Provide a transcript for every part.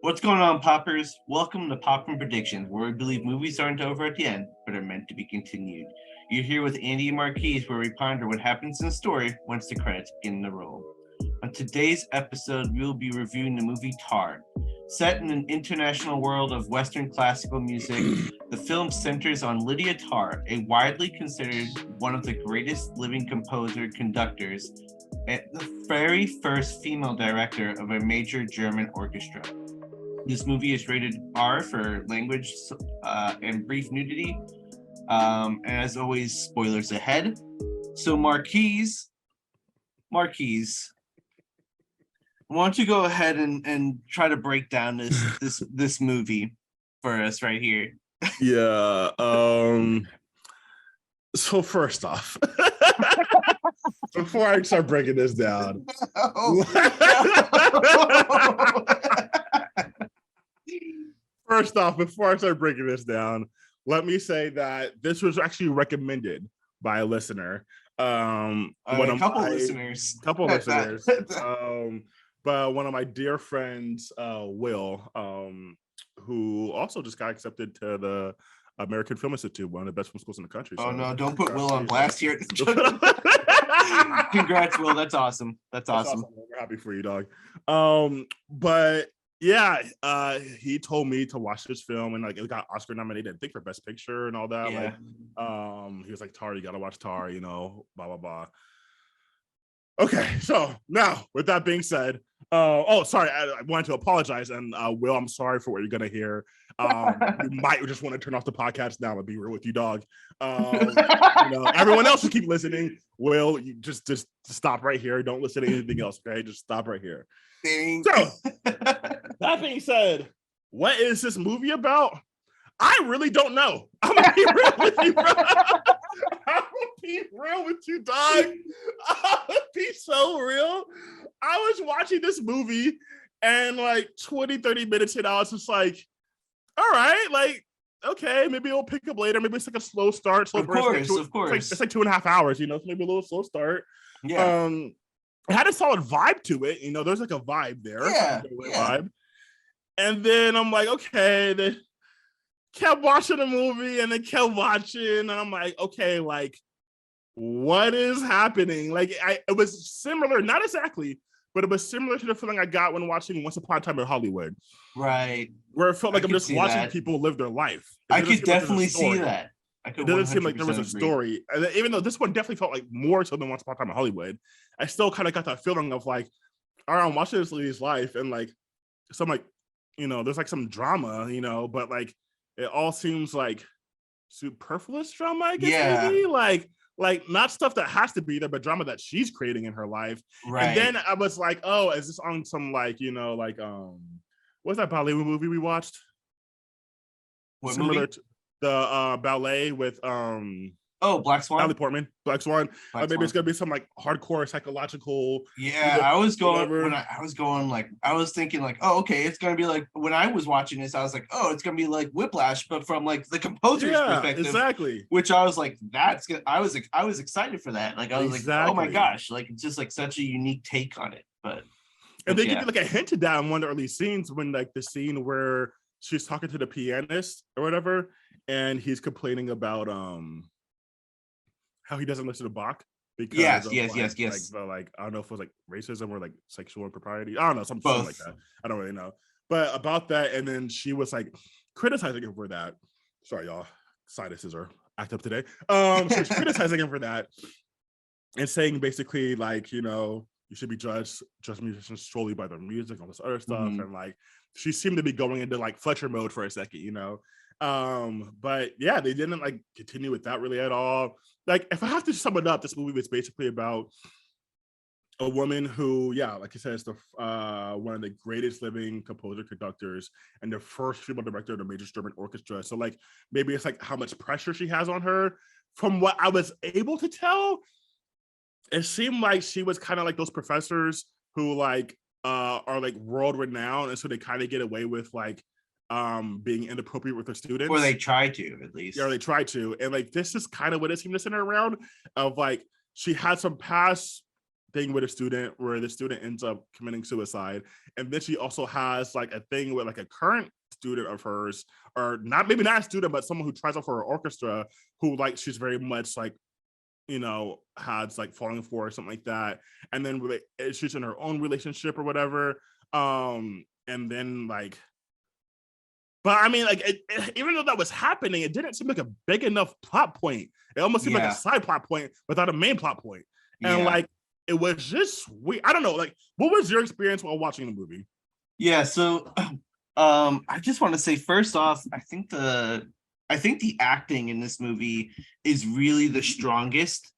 What's going on, Poppers? Welcome to Poppin Predictions, where we believe movies aren't over at the end, but are meant to be continued. You're here with Andy and Marqueze, where we ponder what happens in the story once the credits begin to roll. On today's episode, we will be reviewing the movie Tar. Set in an international world of Western classical music, the film centers on Lydia Tarr, a widely considered one of the greatest living conductors, and the very first female director of a major German orchestra. This movie is rated R for language and brief nudity. And as always, spoilers ahead. So Marqueze, why don't you go ahead and try to break down this movie for us right here? Yeah. So first off, before I start breaking this down, let me say that this was actually recommended by a listener. A couple listeners. But one of my dear friends, Will, who also just got accepted to the American Film Institute, one of the best film schools in the country. Oh, so no, don't put Will on blast here. Congrats, Will. That's awesome. That's awesome. We're happy for you, dog. But yeah, he told me to watch this film, and like it got Oscar nominated, I think, for Best Picture and all that. Yeah. Like, he was like, Tar, you gotta watch Tar, blah blah blah. Okay, so now with that being said, sorry, I wanted to apologize, and Will, I'm sorry for what you're gonna hear. You might just want to turn off the podcast now and be real with you, dog. Everyone else should keep listening. Will, you just stop right here. Don't listen to anything else, okay? Just stop right here. Thanks. So, that being said, what is this movie about? I really don't know. I'm gonna be real with you, bro. I'm gonna be real with you, dog. I'm gonna be so real. I was watching this movie, and like 20-30 minutes in, I was just like, all right, like, okay, maybe it'll pick up later. Maybe it's like a slow start. Of course. It's like 2.5 hours, so maybe a little slow start. Yeah. It had a solid vibe to it. There's like a vibe there. Yeah. Vibe. And then I'm like, okay, then kept watching the movie and then kept watching. And I'm like, okay, like, what is happening? Like, it was similar, not exactly, but it was similar to the feeling I got when watching Once Upon a Time in Hollywood. Right. Where it felt like I'm just watching people live their life. I could definitely see that. It doesn't seem like there was a story. And even though this one definitely felt like more so than Once Upon a Time in Hollywood, I still kind of got that feeling of like, all right, I'm watching this lady's life, and like, some like, there's like some drama, but like, it all seems like superfluous drama, I guess. Yeah. Maybe like not stuff that has to be there, but drama that she's creating in her life. Right. And then I was like, oh, is this on some like, what's that Bollywood movie we watched? What Similar movie? to the ballet with Black Swan. Natalie Portman, Black Swan. Maybe Swan. it's gonna be some like hardcore psychological. Yeah, I was thinking like, oh, okay, it's gonna be like, when I was watching this, I was like, oh, it's gonna be like Whiplash, but from like the composer's perspective. Exactly. Which I was like, that's good. I was excited for that. Like, I was like, oh my gosh, like, it's just like such a unique take on it. But they give you like a hint of that in one of the early scenes, when like the scene where she's talking to the pianist or whatever, and he's complaining about how he doesn't listen to Bach because yes. Like I don't know if it was like racism or like sexual impropriety. I don't know, something like that. I don't really know. But about that, and then she was like criticizing him for that. Sorry, y'all. Sinuses are act up today. She's criticizing him for that and saying basically like, you should be judged musicians solely by their music, all this other stuff. Mm-hmm. And like, she seemed to be going into like Fletcher mode for a second, But yeah, they didn't like continue with that really at all. Like, if I have to sum it up, this movie was basically about a woman who, like you said, is the one of the greatest living composer conductors and the first female director of a major German orchestra. So like, maybe it's like how much pressure she has on her. From what I was able to tell, it seemed like she was kind of like those professors who like are like world renowned, and so they kind of get away with like being inappropriate with their students, or they try to, at least. They try to. And like, this is kind of what it seemed to center around, of like, she had some past thing with a student where the student ends up committing suicide, and then she also has like a thing with like a current student of hers, or not, maybe not a student, but someone who tries out for her orchestra, who like she's very much like, you know, has like falling for or something like that, and then she's in her own relationship or whatever, and then like, but I mean, like, even though that was happening, it didn't seem like a big enough plot point. It almost seemed like a Yeah. side plot point without a main plot point. And Yeah. like, it was just weird. I don't know. Like, what was your experience while watching the movie? Yeah. So, I just want to say first off, I think the acting in this movie is really the strongest.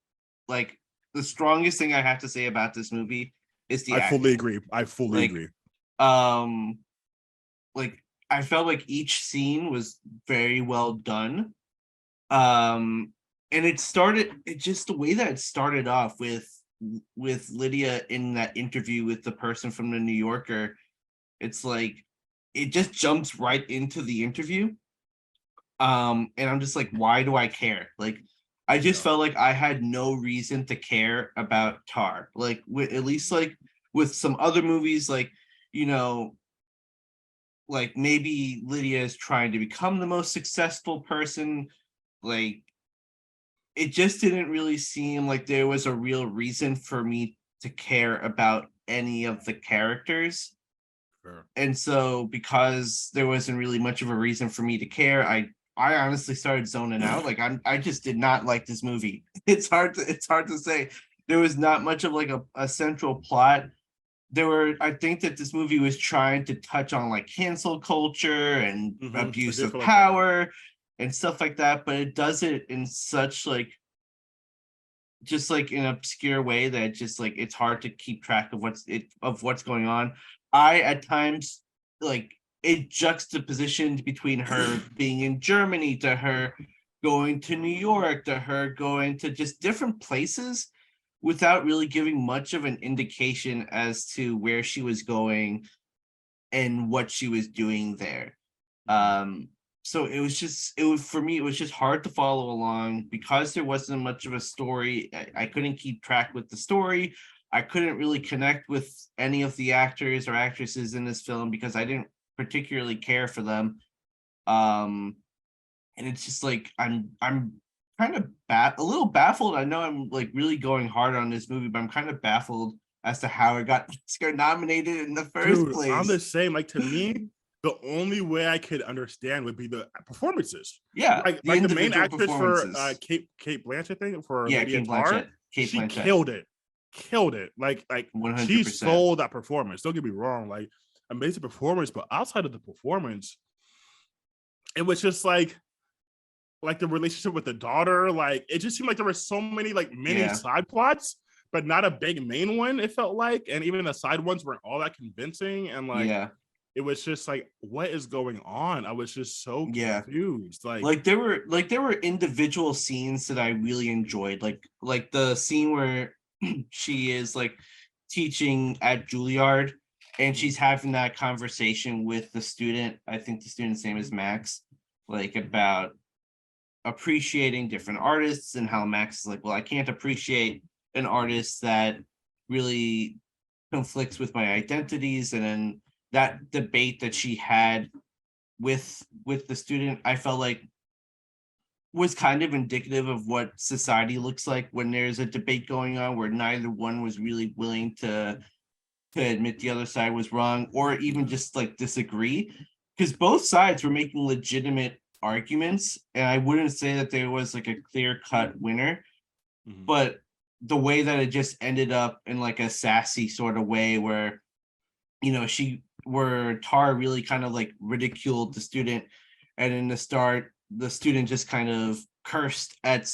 Like the strongest thing I have to say about this movie is the I fully acting. agree. I fully Like, agree. um, like I felt like each scene was very well done. And it just the way that it started off with Lydia in that interview with the person from the New Yorker. It's like it just jumps right into the interview. And I'm just like, why do I care? Like, I just Yeah. felt like I had no reason to care about Tar. Like, at least like with some other movies, like, you know, like maybe Lydia is trying to become the most successful person. Like, it just didn't really seem like there was a real reason for me to care about any of the characters. Sure. And so because there wasn't really much of a reason for me to care, I honestly started zoning out. Like I just did not like this movie. It's hard to say. There was not much of like a central plot. I think that this movie was trying to touch on like cancel culture and I abuse did of feel like that. power and stuff like that, but it does it in such like just like in an obscure way that just like it's hard to keep track of what's going on. I at times like it juxtapositioned between her being in Germany to her going to New York to her going to just different places without really giving much of an indication as to where she was going and what she was doing there. Um, so it was for me, it was just hard to follow along because there wasn't much of a story. I couldn't keep track with the story. I couldn't really connect with any of the actors or actresses in this film because I didn't particularly care for them. Um, and it's just like I'm kind of a little baffled. I know I'm like really going hard on this movie, but I'm kind of baffled as to how it got Oscar nominated in the first Dude, I'm the place. same. Like, to me, the only way I could understand would be the performances. Yeah, the Like the main individual actress for performances. Kate Blanchett thing for Yeah, Lady Kate Tar, Blanchett. Kate she Blanchett. killed it. Like she 100%. sold that performance. Don't get me wrong, like amazing performance, but outside of the performance, it was just like the relationship with the daughter. Like it just seemed like there were so many like mini Yeah. side plots, but not a big main one. It felt like, and even the side ones weren't all that convincing. And like Yeah. it was just like, what is going on? I was just so Yeah. confused. Like, There were individual scenes that I really enjoyed. Like the scene where she is like teaching at Juilliard and she's having that conversation with the student. I think the student's name is Max, like about appreciating different artists and how Max is like, well, I can't appreciate an artist that really conflicts with my identities. And then that debate that she had with the student, I felt like was kind of indicative of what society looks like when there's a debate going on where neither one was really willing to admit the other side was wrong or even just like disagree, because both sides were making legitimate arguments and I wouldn't say that there was like a clear cut winner, but the way that it just ended up in like a sassy sort of way where where Tar really kind of like ridiculed the student, and in the start the student just kind of cursed at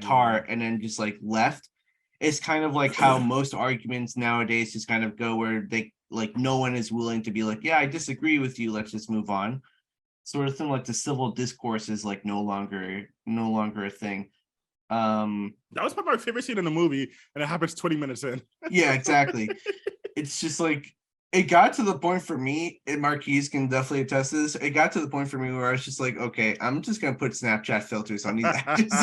Tar and then just like left. It's kind of like how most arguments nowadays just kind of go where they like no one is willing to be like, yeah, I disagree with you, let's just move on. Sort of thing, like the civil discourse is like no longer a thing. That was probably my favorite scene in the movie, and it happens 20 minutes in. Yeah, exactly. It's just like it got to the point for me, and Marquise can definitely attest to this. It got to the point for me where I was just like, okay, I'm just gonna put Snapchat filters on these actors,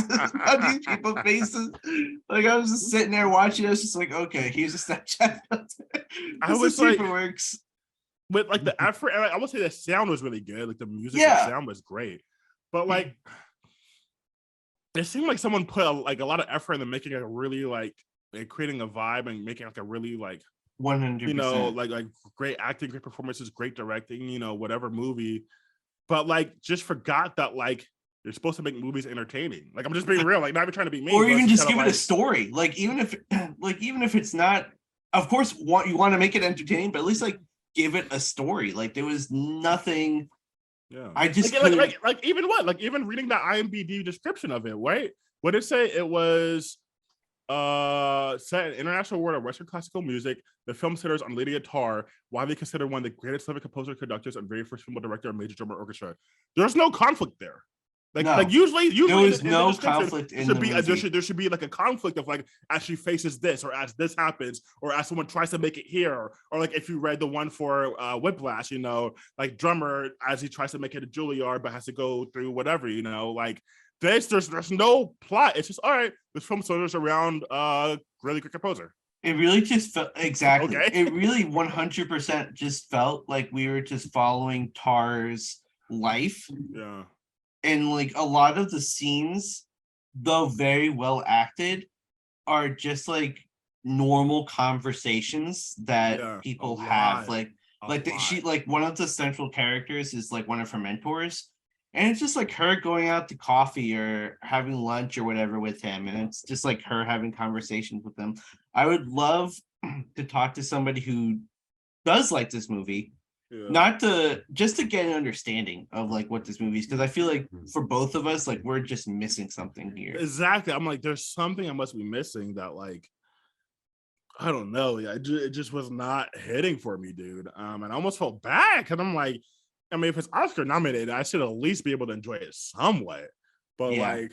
on these people's faces. Like I was just sitting there watching. I was just like, okay, here's a Snapchat filter. I Just to was see if like, it works. with like the effort, and I would say the sound was really good. Like the music and Yeah. sound was great, but like it seemed like someone put a lot of effort into making a really like creating a vibe and making like a really like 100%. like great acting, great performances, great directing, whatever movie, but like just forgot that like you're supposed to make movies entertaining. Like I'm just being real, like not even trying to be mean, Or but even it's just kind of give it a like story. Like even if it's not, of course, you want to make it entertaining, but at least like give it a story. Like there was nothing. yeah, I just like couldn't. even what like even reading the IMDb description of it, right? What did it say? It was set in international world of Western classical music. The film centers on Lydia Tarr, widely considered one of the greatest living composer, conductors, and very first female director of major German orchestra. There's no conflict there. Like No, usually there in was the no description conflict there in should the be movie. there should be like a conflict of like as she faces this or as this happens or as someone tries to make it here or like if you read the one for Whiplash, like drummer as he tries to make it a Juilliard but has to go through whatever, like there's no plot. It's just all right. This film centers around really good composer. It really just felt exactly. Okay. It really 100% just felt like we were just following Tar's life, Yeah. and like a lot of the scenes, though very well acted, are just like normal conversations that Yeah. A people have. lot. A She lot. like one of the central characters is like one of her mentors, and it's just like her going out to coffee or having lunch or whatever with him, and it's just like her having conversations with them. I would love to talk to somebody who does like this movie, Yeah. not to just to get an understanding of like what this movie is, because I feel like for both of us, like we're just missing something here. Exactly. I'm like, there's something I must be missing that like I don't know. Yeah, it just was not hitting for me, dude. And I almost felt bad because I'm like, I mean, if it's Oscar nominated, I should at least be able to enjoy it somewhat. But Yeah. like,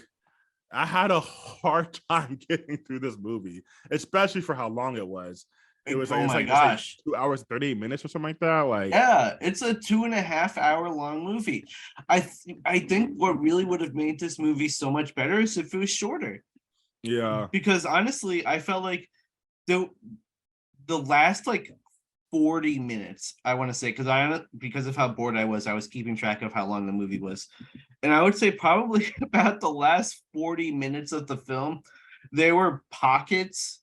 I had a hard time getting through this movie, especially for how long it was. It was like Oh my it's like gosh. 2 hours, 38 minutes or something like that. Like, Yeah, it's a 2.5 hour long movie. I think what really would have made this movie so much better is if it was shorter. yeah, Because honestly, I felt like the last like 40 minutes, I want to say, because of how bored I was keeping track of how long the movie was. And I would say probably about the last 40 minutes of the film, there were pockets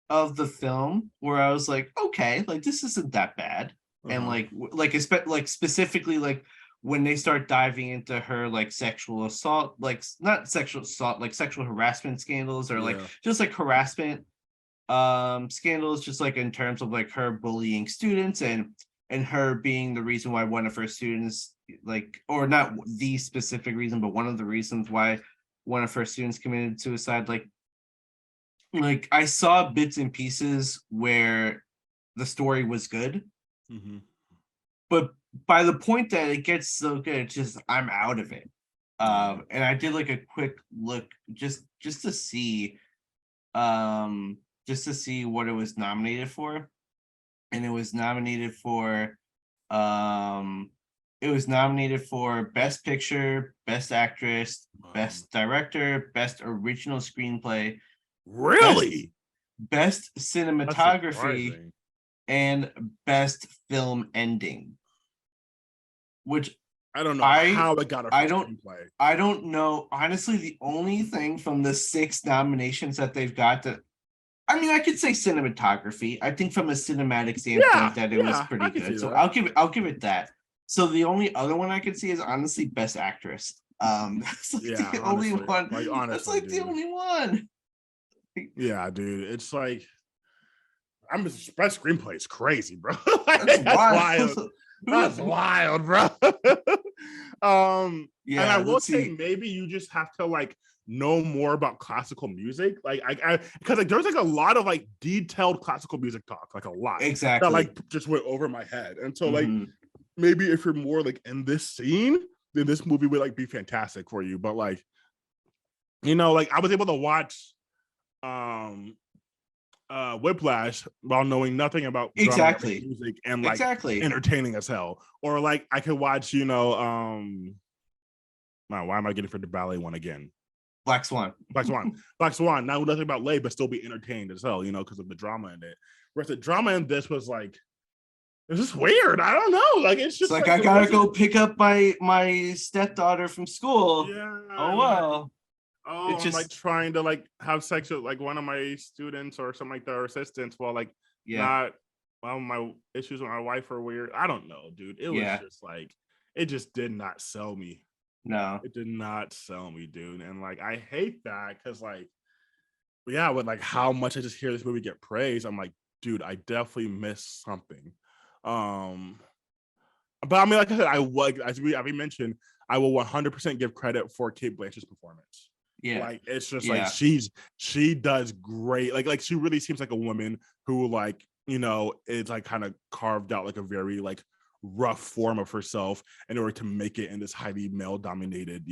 of the film where I was like, okay, like this isn't that bad. And like specifically like when they start diving into her like sexual assault, like not sexual assault, like sexual harassment scandals or like yeah, just like harassment scandals, just like in terms of like her bullying students and her being the reason why one of her students, like, or not the specific reason, but one of the reasons why one of her students committed suicide. Like I saw bits and pieces where the story was good, mhm. but by the point that it gets so good, it's just I'm out of it. Yeah. And I did like a quick look just to see um just to see what it was nominated for. And um it was nominated for Best Picture, Best Actress, Um, Best Director, Best Original Screenplay, best really? best That's cinematography, surprising. and best film ending, which I don't know I how it got a I first don't screenplay. I don't know. Honestly, the only thing from the 6 nominations that they've got that, I mean, I could say cinematography. I think from a cinematic standpoint Yeah, that it was yeah, I pretty can see good. So that. I'll give it that. So the only other one I could see is honestly best actress. That's like Yeah, the only honestly, one. like That's honestly, like the dude. only one. Yeah, dude. It's like I'm best screenplay is crazy, bro. That's That's wild. wild. That's wild, bro. And I Yeah, will let's say see. maybe you just have to like know more about classical music. Like I because like there's like a lot of like detailed classical music talk, like a lot that Exactly. like just went over my head. And so like Mhm. maybe if you're more like in this scene, then this movie would like be fantastic for you. But like, like I was able to watch um Whiplash while knowing nothing about drama or Exactly. music and like Exactly. entertaining as hell. Or like I could watch, man, why am I getting for the ballet one again? Black Swan. Black Swan. Black Swan. Not nothing about Lay, but still be entertained as hell, because of the drama in it. Whereas the drama in this was like, it's just weird. I don't know. Like it's It's just like like I gotta go pick up my stepdaughter from school. yeah. Oh Like, well. It I'm like just trying to like have sex with like one of my students or something like that or assistants while like yeah. not my issues with my wife are weird. I don't know, dude. It was Yeah. just like it just did not sell me. No. It did not sell me, dude. And like I hate that because like yeah, with like how much I just hear this movie get praised, I'm like, dude, I definitely missed something. Um but I mean, like I said, I like as we mentioned, I will 100% give credit for Kate Blanchett's performance. Yeah. Like it's just like Yeah. she does great. Like she really seems like a woman who like is like kind of carved out like a very like rough form of herself in order to make it in this highly male dominated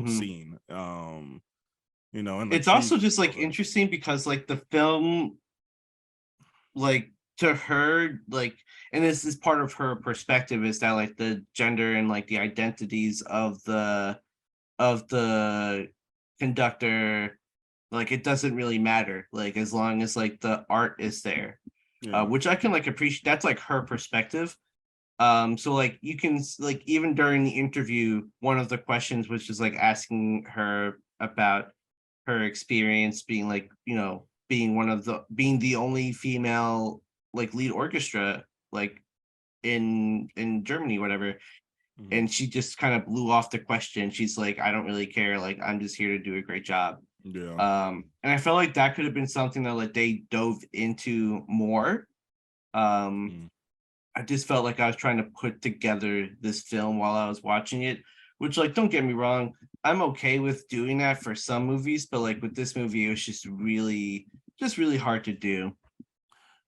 scene. And like It's she also just like interesting because like the film, like to her, like, and this is part of her perspective, is that like the gender and like the identities of the conductor, like it doesn't really matter, like as long as like the art is there. yeah. Which I can like appreciate. That's like her perspective. So like you can like even during the interview, one of the questions was just like asking her about her experience being like, being the only female like lead orchestra like in Germany, whatever. Mhm. And she just kind of blew off the question. She's like, I don't really care, like I'm just here to do a great job. Yeah. And I felt like that could have been something that like they dove into more. Mhm. I just felt like I was trying to put together this film while I was watching it, which, like, don't get me wrong, I'm okay with doing that for some movies, but like with this movie, it was just really hard to do.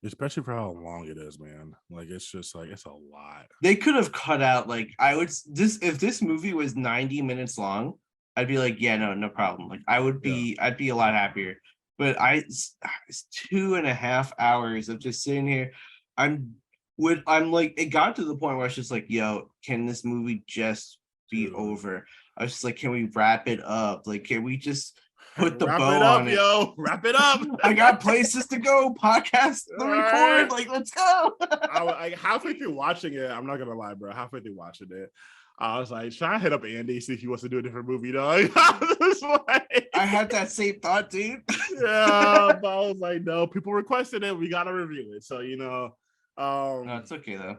Especially for how long it is, man. Like it's just like it's a lot. They could have cut out like if this movie was 90 minutes long, I'd be like, yeah, no problem. Like Yeah. I'd be a lot happier. But it's 2.5 hours of just sitting here. I'm I'm like, it got to the point where I was just like, yo, can this movie just be Dude. over? I was just like, can we wrap it up? Like, can we just put the Wrap bow it up, on it? yo. Wrap it up. I got places to go, podcast the record. Like, let's go. I was like halfway through watching it. I'm not gonna lie, bro. Halfway through watching it, I was like, should I hit up Andy see if he wants to do a different movie, dog? I had that same thought, dude. Yeah, but I was like, no, people requested it. We gotta review it. So No, it's okay though.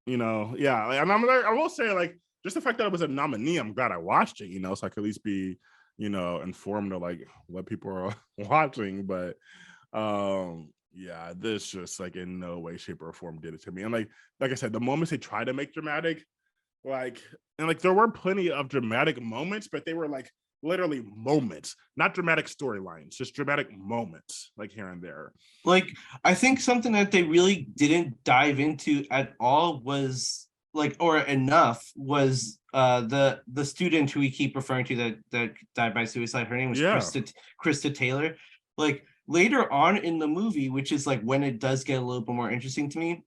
Yeah. Like, and I will say, like, just the fact that it was a nominee, I'm glad I watched it. So I could at least be, informed of like what people are watching. But yeah, this just like in no way, shape, or form did it to me. And like I said, the moments they try to make dramatic, like there were plenty of dramatic moments, but they were like literally moments, not dramatic storylines, just dramatic moments, like here and there. Like, I think something that they really didn't dive into at all was like, or enough was the student who we keep referring to that died by suicide. Her name was Krista Taylor. Like later on in the movie, which is like when it does get a little bit more interesting to me,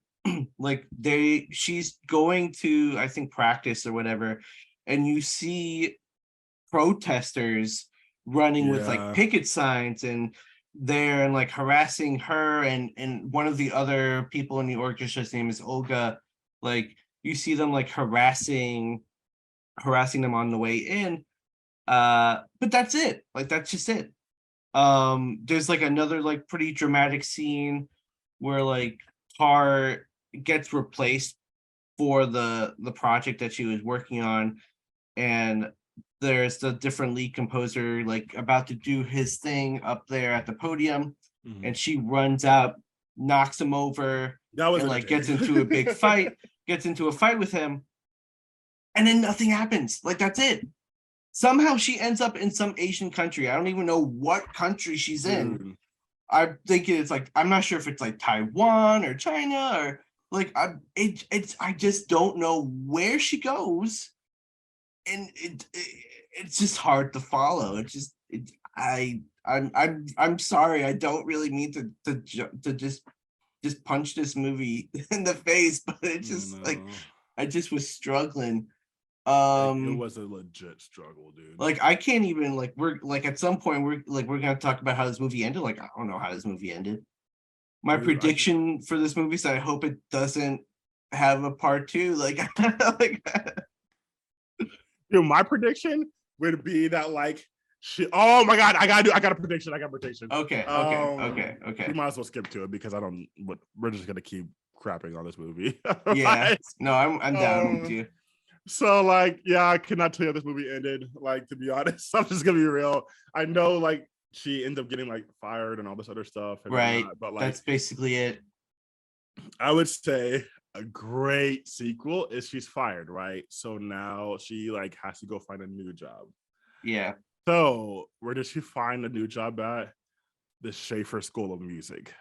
like she's going to, I think, practice or whatever, and you see protesters running with like picket signs and they're like harassing her and one of the other people in the orchestra's name is Olga. Like you see them like harassing them on the way in. But that's it. Like that's just it. There's like another like pretty dramatic scene where like Tar gets replaced for the project that she was working on, and there's the different lead composer like about to do his thing up there at the podium, and she runs out, knocks him over, and like gets into a big fight, gets into a fight with him, and then nothing happens. Like that's it. Somehow she ends up in some Asian country. I don't even know what country she's in. I'm thinking it's like, I'm not sure if it's like Taiwan or China or like I just don't know where she goes, and it's just hard to follow. I I'm sorry. I don't really mean to just punch this movie in the face, but it's just like No. I just was struggling. It was a legit struggle, dude. Like I can't even like we're like at some point we're gonna talk about how this movie ended. Like I don't know how this movie ended. My Dude, prediction for this movie is that I hope it doesn't have a part two. Like, like dude, my prediction would be that like oh my god, I got a prediction. okay. We might as well skip to it because we're just gonna keep crapping on this movie. Yeah. Right? No, I'm down with you. So like, yeah, I cannot tell you how this movie ended. Like, to be honest, I'm just gonna be real. I know like she ended up getting like fired and all this other stuff, and Right. whatnot, but like that's basically it. I would say a great sequel is she's fired, right? So now she like has to go find a new job. Yeah. So where does she find a new job at? The Schaefer School of Music.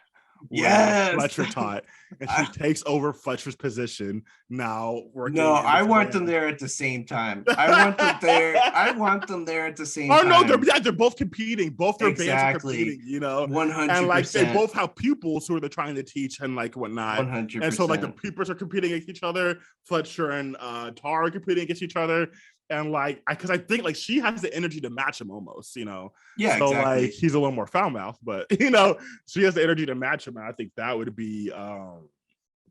Yes. Fletcher taught, and she takes over Fletcher's position now. No, I want them there at the same time. I want them there. I want them there at the same time. Oh no, they're both competing. Both their bands are competing, 100%. And like they both have pupils who they're trying to teach and like whatnot. 100%. And so like the pupils are competing against each other. Fletcher and Tara are competing against each other. And like, because I think like she has the energy to match him almost, Yeah, so exactly. like he's a little more foul mouth, but she has the energy to match him. And I think that would be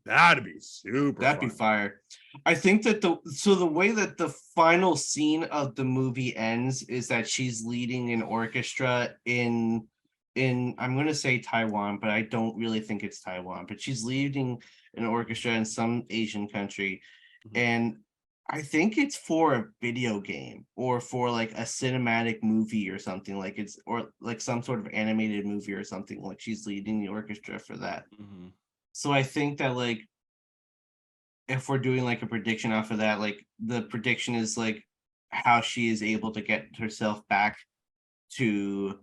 that'd be super. That'd be fire. I think that the way that the final scene of the movie ends is that she's leading an orchestra in I'm gonna say Taiwan, but I don't really think it's Taiwan, but she's leading an orchestra in some Asian country. Mhm. And I think it's for a video game or for like a cinematic movie or something, like it's or like some sort of animated movie or something, like she's leading the orchestra for that. Mhm. So I think that like if we're doing like a prediction off of that, like the prediction is like how she is able to get herself back to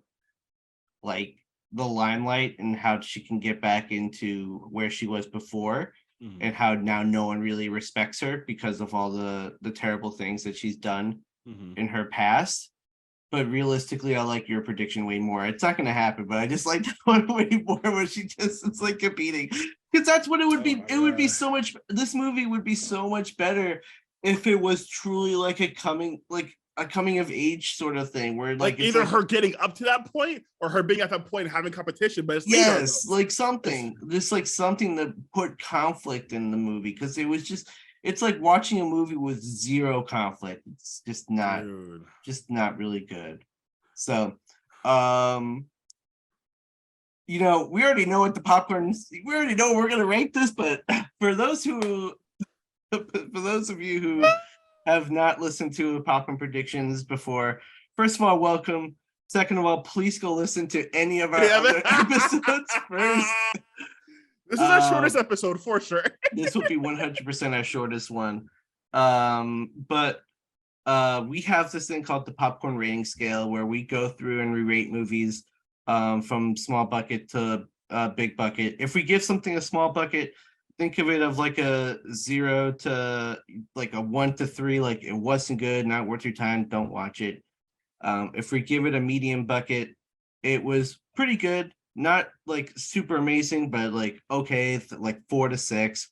like the limelight and how she can get back into where she was before. Mhm. And how now no one really respects her because of all the terrible things that she's done Mhm. in her past. But realistically, I like your prediction way more. It's not going to happen, but I just like that one way more where she just it's like competing, because that's what it would be. It would be so much. This movie would be so much better if it was truly like a coming of age sort of thing, where like it's either her getting up to that point or her being at that point and having competition. But it's yes, like something, just like something that put conflict in the movie, because it's like watching a movie with zero conflict. It's just not really good. So we already know what we already know we're gonna rank this, but for those of you who have not listened to Poppin predictions before, first of all, welcome. Second of all, please go listen to any of our other episodes first. This is our shortest episode for sure. This will be 100% our shortest one. But we have this thing called the popcorn rating scale, where we go through and we rate movies from small bucket to big bucket. If we give something a small bucket, think of it of like a 0 to like a 1 to 3, like it wasn't good, not worth your time, don't watch it. If we give it a medium bucket, it was pretty good, not like super amazing, but like okay, like 4 to 6.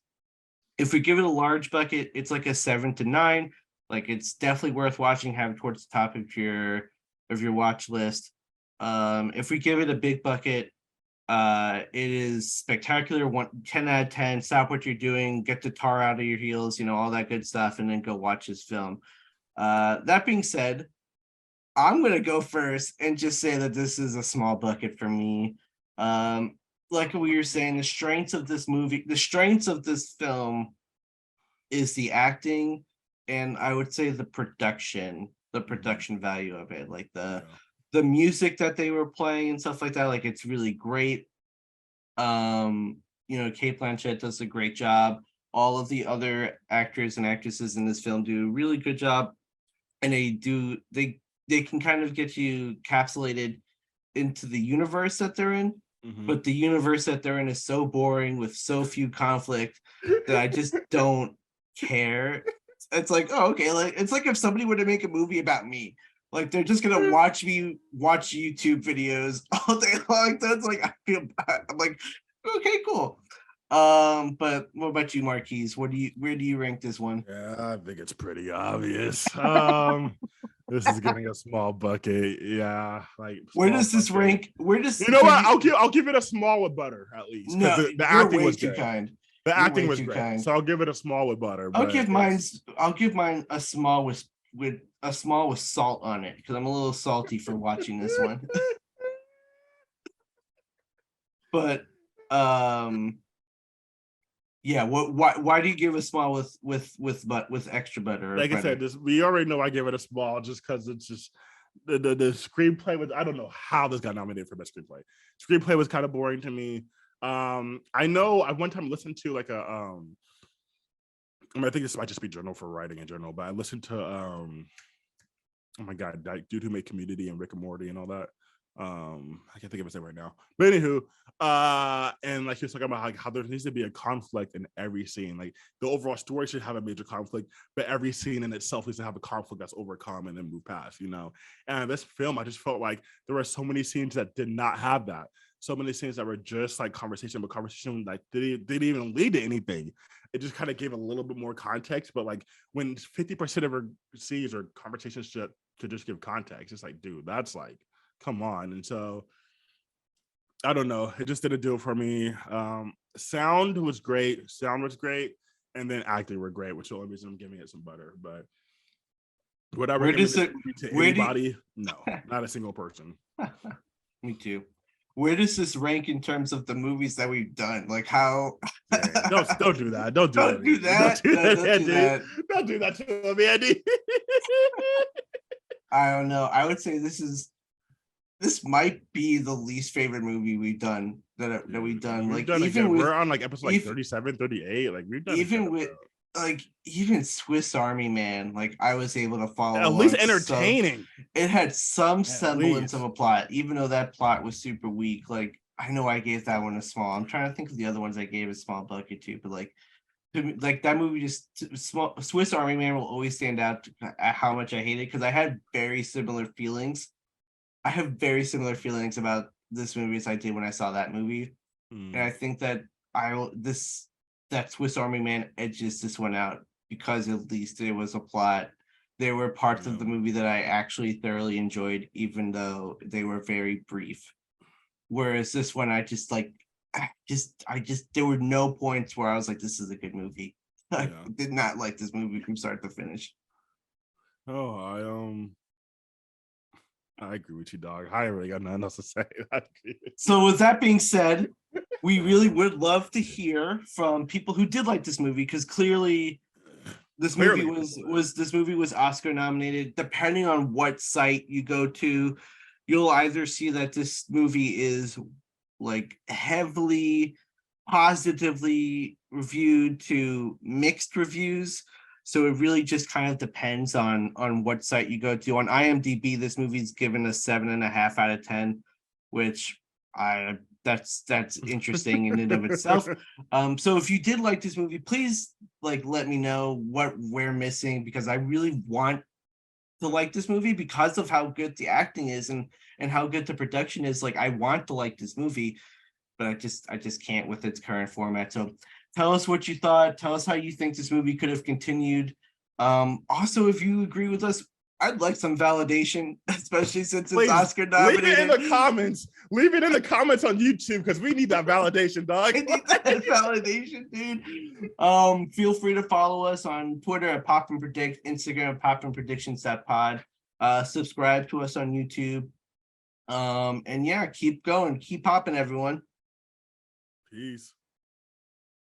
If we give it a large bucket, it's like a 7 to 9. Like it's definitely worth watching, have it towards the top of your watch list. If we give it a big bucket, it is spectacular. 10 out of 10. Stop what you're doing, get the tar out of your heels, all that good stuff, and then go watch this film. That being said, I'm gonna go first and just say that this is a small bucket for me. Like we were saying, the strengths of this film is the acting, and I would say the production value of it, like the music that they were playing and stuff like that. Like it's really great. Kate Blanchett does a great job. All of the other actors and actresses in this film do a really good job, and they can kind of get you capsulated into the universe that they're in. Mm-hmm. But the universe that they're in is so boring with so few conflict that I just don't care. It's like, oh, okay, like it's like if somebody were to make a movie about me, Like they're just gonna watch me watch YouTube videos all day long. That's like I feel bad. I'm like, okay, cool. But what about you, Marquise? Where do you rank this one? Yeah, I think it's pretty obvious. This is getting a small bucket. Yeah, like Where small does this bucket. rank? Where does You know could what? you I'll give it a small with butter at least because no, the you're acting way was too good. kind. The You're acting way was too great, kind. so I'll give it a small with butter. But I'll give mine a small with a small with salt on it because I'm a little salty for watching this one. But yeah, why do you give a small with extra butter or like I butter? said, we already know I give it a small just because it's just the screenplay was, I don't know how this got nominated for best screenplay. Screenplay was kind of boring to me. I know I one time listened to like I think this might just be journal for writing in general, but I listened to oh my god, that dude who made Community and Rick and Morty and all that. I can't think of his name right now. But anywho, and like he was talking about how there needs to be a conflict in every scene. Like the overall story should have a major conflict, but every scene in itself needs to have a conflict that's overcome and then move past, And this film, I just felt like there were so many scenes that did not have that. So many scenes that were just like conversation, but conversation like didn't even lead to anything. It just kind of gave a little bit more context. But like when 50% of her scenes or conversations should just give context, it's like, dude, that's like, come on. And so I don't know, it just didn't do it for me. Sound was great, and then acting were great, which is the only reason I'm giving it some butter. But would I recommend this movie to anybody? No, not a single person. Me too. Where does this rank in terms of the movies that we've done? Like how? Don't do that. Don't do that. Don't do that to me, Andy. I don't know. I would say this might be the least favorite movie we've done that we've done. Like even with we're on like episode like 37, 38. Like we've done even with like even Swiss Army Man, like I was able to follow at least entertaining. It had some semblance of a plot, even though that plot was super weak. Like I know I gave that one a small. I'm trying to think of the other ones I gave a small bucket to, but like that movie just Swiss Army Man will always stand out at how much I hate it because I had very similar feelings. I have very similar feelings about this movie as I did when I saw that movie, and I think that that Swiss Army Man edges this one out because at least there was a plot. There were parts of the movie that I actually thoroughly enjoyed, even though they were very brief. Whereas this one, I just there were no points where I was like, this is a good movie. I did not like this movie from start to finish. Oh, I agree with you, dog. I really got nothing else to say. So with that being said, we really would love to hear from people who did like this movie because clearly this movie was Oscar nominated. Depending on what site you go to, you'll either see that this movie is like heavily positively reviewed to mixed reviews. So it really just kind of depends on what site you go to. On IMDb, this movie's given a 7.5 out of 10, which that's interesting in and of itself. So if you did like this movie, please like let me know what we're missing because I really want to like this movie because of how good the acting is and how good the production is. Like I want to like this movie, but I just can't with its current format. So tell us what you thought. Tell us how you think this movie could have continued. Also, if you agree with us, I'd like some validation, especially since it's Oscar nominated. Leave it in the comments. Leave it in the comments on YouTube because we need that validation, dog. I need that validation, dude. Feel free to follow us on Twitter at Poppin Predict, Instagram at poppinpredictions.pod. Subscribe to us on YouTube. And yeah, keep going, keep popping, everyone. Peace.